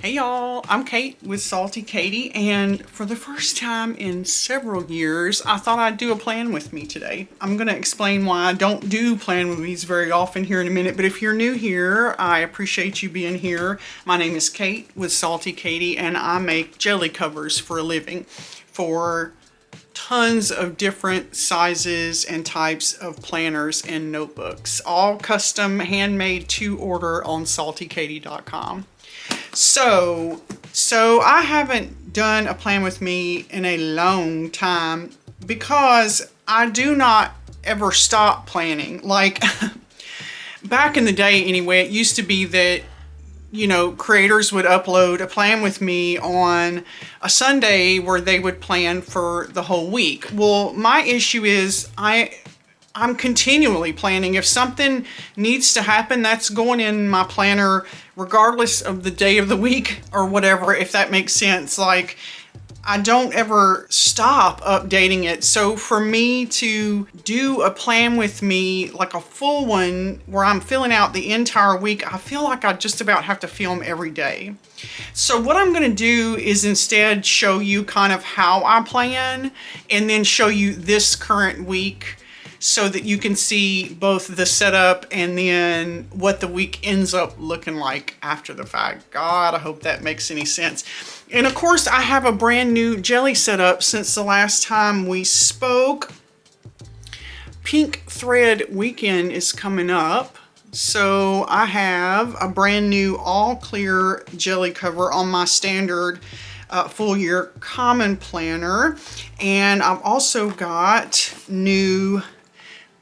Hey y'all, I'm Kate with Saltykatie, and for the first time in several years, I thought I'd do a plan with me today. I'm going to explain why I don't do plan with me's very often here in a minute, but if you're new here, I appreciate you being here. My name is Kate with Saltykatie, and I make jelly covers for a living for tons of different sizes and types of planners and notebooks, all custom handmade to order on saltykatie.com. So I haven't done a plan with me in a long time because I do not ever stop planning. Like back in the day anyway, it used to be that, you know, creators would upload a plan with me on a Sunday where they would plan for the whole week. Well, my issue is I'm continually planning. If something needs to happen, that's going in my planner regardless of the day of the week or whatever, if that makes sense. Like, I don't ever stop updating it. So for me to do a plan with me, like a full one where I'm filling out the entire week, I feel like I just about have to film every day. So what I'm going to do is instead show you kind of how I plan and then show you this current week, so that you can see both the setup and then what the week ends up looking like after the fact. God, I hope that makes any sense. And of course, I have a brand new jelly setup since the last time we spoke. Pink Thread Weekend is coming up. So I have a brand new all clear jelly cover on my standard full year common planner. And I've also got new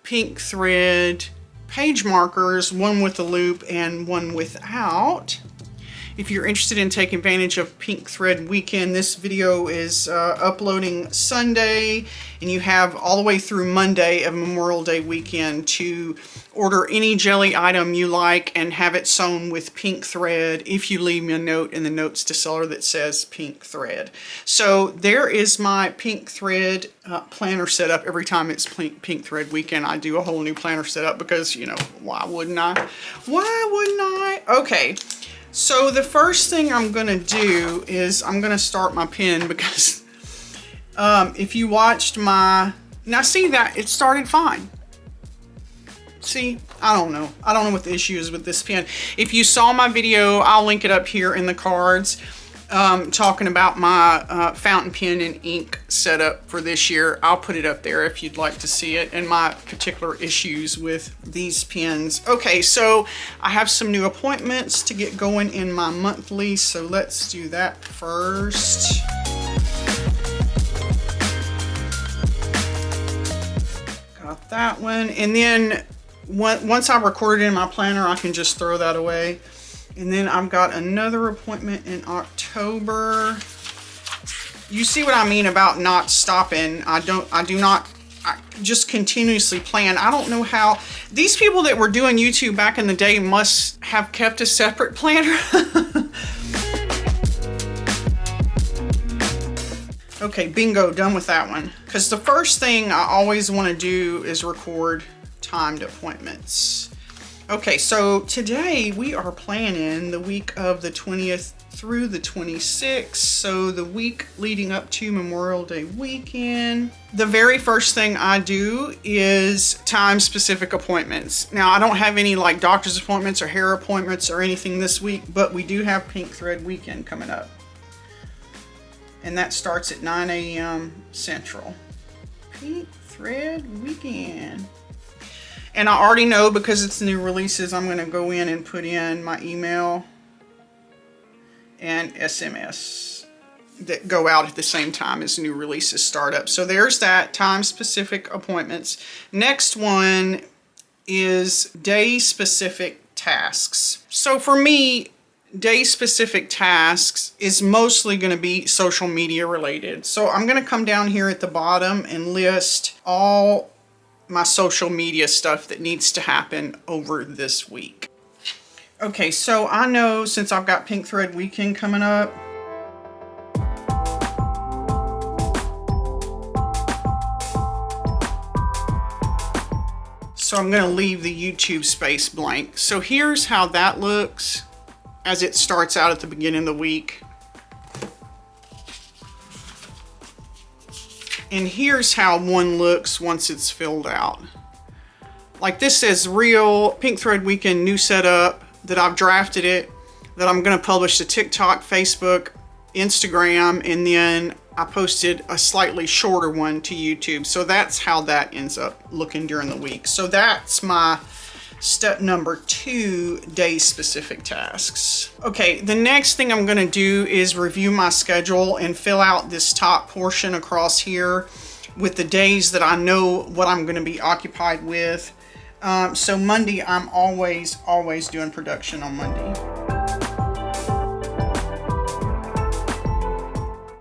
pink thread page markers, one with a loop and one without. If you're interested in taking advantage of Pink Thread Weekend, this video is uploading Sunday, and you have all the way through Monday of Memorial Day weekend to order any jelly item you like and have it sewn with pink thread if you leave me a note in the notes to seller that says pink thread. So there is my pink thread planner setup. Every time it's Pink Thread Weekend, I do a whole new planner setup because, you know, why wouldn't I? Why wouldn't I? Okay. So the first thing I'm going to do is I'm going to start my pen because if you watched my... Now see that it started fine. See, I don't know what the issue is with this pen. If you saw my video, I'll link it up here in the cards, talking about my fountain pen and ink setup for this year. I'll put it up there if you'd like to see it and my particular issues with these pens. Okay, so I have some new appointments to get going in my monthly, so let's do that first. Got that one, and then once I record it in my planner, I can just throw that away. And then I've got another appointment in October. You see what I mean about not stopping. I just continuously plan. I don't know how these people that were doing YouTube back in the day must have kept a separate planner. Okay, bingo, done with that one. Because the first thing I always want to do is record timed appointments. Okay, so today we are planning the week of the 20th through the 26th, so the week leading up to Memorial Day weekend. The very first thing I do is time-specific appointments. Now, I don't have any like doctor's appointments or hair appointments or anything this week, but we do have Pink Thread Weekend coming up. And that starts at 9 a.m. Central. Pink Thread Weekend. And I already know, because it's new releases, I'm going to go in and put in my email and SMS that go out at the same time as new releases start up. So there's that, time-specific appointments. Next one is day-specific tasks. So for me, day-specific tasks is mostly going to be social media related. So I'm going to come down here at the bottom and list all my social media stuff that needs to happen over this week. Okay, so I know since I've got Pink Thread Weekend coming up, so I'm going to leave the YouTube space blank. So here's how that looks as it starts out at the beginning of the week. And here's how one looks once it's filled out. Like this says Real Pink Thread Weekend new setup, that I've drafted it, that I'm gonna publish to TikTok, Facebook, Instagram, and then I posted a slightly shorter one to YouTube. So that's how that ends up looking during the week. So that's my step number 2, day specific tasks. Okay, the next thing I'm gonna do is review my schedule and fill out this top portion across here with the days that I know what I'm gonna be occupied with. So Monday, I'm always doing production on Monday.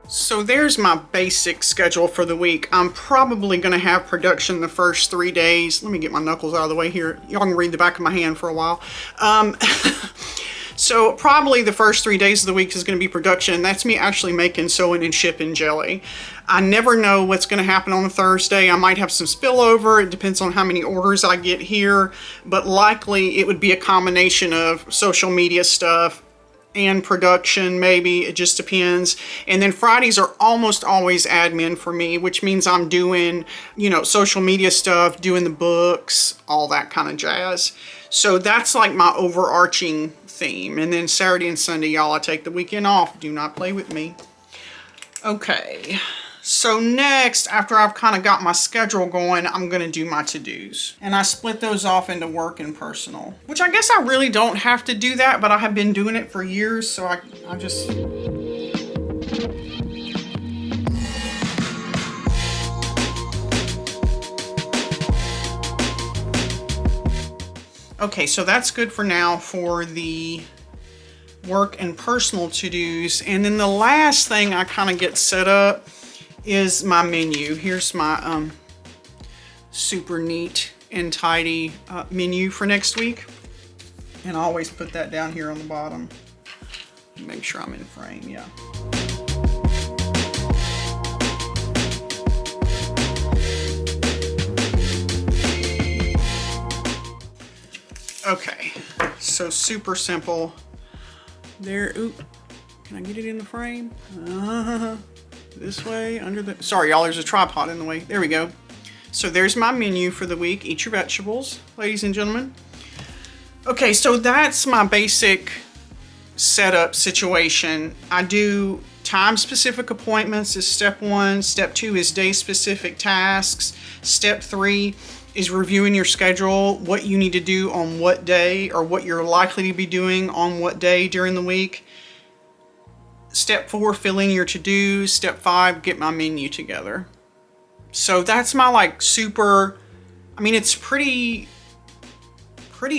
So there's my basic schedule for the week. I'm probably gonna have production the first 3 days. Let me get my knuckles out of the way here. Y'all can read the back of my hand for a while. So probably the first 3 days of the week is gonna be production. That's me actually making, sewing, and shipping jelly. I never know what's gonna happen on a Thursday. I might have some spillover. It depends on how many orders I get here, but likely it would be a combination of social media stuff and production, maybe. It just depends. And then Fridays are almost always admin for me, which means I'm doing, you know, social media stuff, doing the books, all that kind of jazz. So that's like my overarching theme. And then Saturday and Sunday, y'all, I take the weekend off. Do not play with me. Okay. So next, after I've kind of got my schedule going, I'm gonna do my to-dos. And I split those off into work and personal, which I guess I really don't have to do that, but I have been doing it for years, so I just... Okay, so that's good for now for the work and personal to-dos. And then the last thing I kind of get set up is my menu. Here's my super neat and tidy menu for next week. And I always put that down here on the bottom. Make sure I'm in frame, yeah. Okay, so super simple. There, oop, can I get it in the frame? This way, under the, sorry y'all, there's a tripod in the way. There we go. So there's my menu for the week. Eat your vegetables, ladies and gentlemen. Okay, so that's my basic setup situation. I do time-specific appointments is step 1. Step 2 is day-specific tasks. Step 3 is reviewing your schedule, what you need to do on what day, or what you're likely to be doing on what day during the week. Step 4, fill in your to-dos. Step 5, get my menu together. So that's my like super, I mean, it's pretty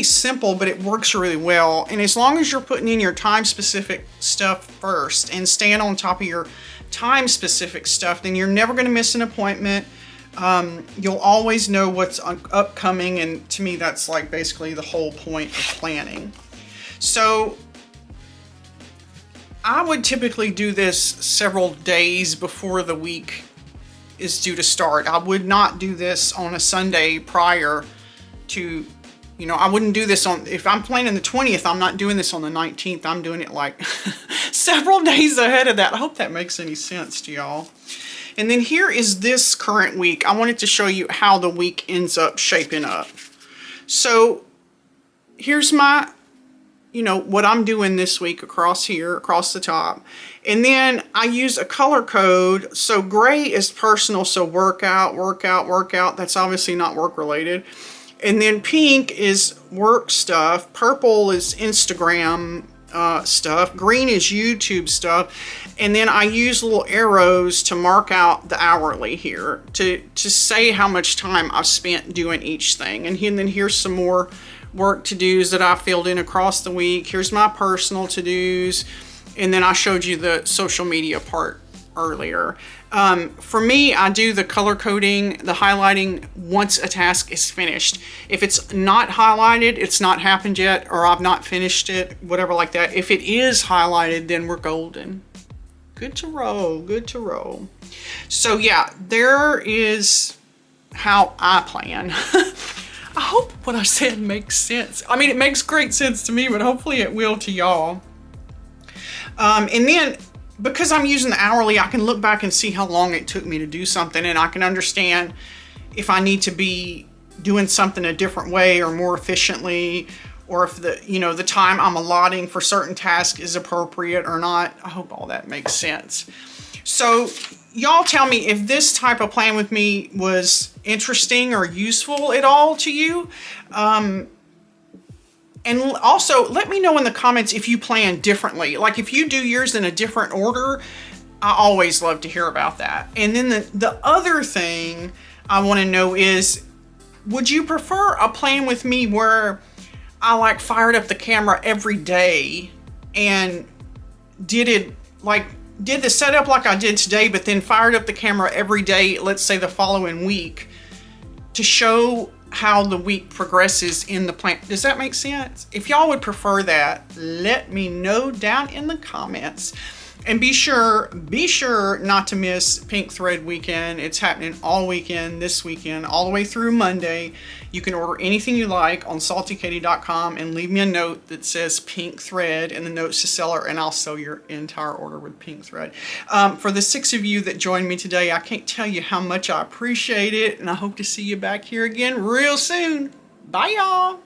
simple, but it works really well. And as long as you're putting in your time-specific stuff first and staying on top of your time-specific stuff, then you're never gonna miss an appointment. You'll always know what's upcoming, and to me, that's like basically the whole point of planning. So I would typically do this several days before the week is due to start. I would not do this on a Sunday prior to, you know, I wouldn't do this on, if I'm planning the 20th, I'm not doing this on the 19th. I'm doing it like several days ahead of that. I hope that makes any sense to y'all. And then here is this current week. I wanted to show you how the week ends up shaping up. So here's my, you know, what I'm doing this week across here, across the top. And then I use a color code. So gray is personal, so workout, workout, workout. That's obviously not work related. And then pink is work stuff. Purple is Instagram stuff. Green is YouTube stuff. And then I use little arrows to mark out the hourly here to say how much time I've spent doing each thing. And then here's some more work to-dos that I filled in across the week. Here's my personal to-dos. And then I showed you the social media part earlier. For me, I do the color coding, the highlighting once a task is finished. If it's not highlighted, it's not happened yet, or I've not finished it, whatever like that. If it is highlighted, then we're golden. Good to roll, good to roll. So yeah, there is how I plan. I hope what I said makes sense. I mean, it makes great sense to me, but hopefully it will to y'all. And then because I'm using the hourly, I can look back and see how long it took me to do something, and I can understand if I need to be doing something a different way or more efficiently, or if the time I'm allotting for certain tasks is appropriate or not. I hope all that makes sense. So y'all tell me if this type of plan with me was interesting or useful at all to you. And also let me know in the comments if you plan differently. Like if you do yours in a different order, I always love to hear about that. And then the other thing I want to know is, would you prefer a plan with me where I like fired up the camera every day and did the setup like I did today, but then fired up the camera every day, let's say the following week, to show how the week progresses in the plan? Does that make sense? If y'all would prefer that, let me know down in the comments. And be sure not to miss Pink Thread Weekend. It's happening all weekend, this weekend, all the way through Monday. You can order anything you like on saltykatie.com and leave me a note that says Pink Thread in the notes to seller, and I'll sell your entire order with Pink Thread. For the 6 of you that joined me today, I can't tell you how much I appreciate it, and I hope to see you back here again real soon. Bye, y'all.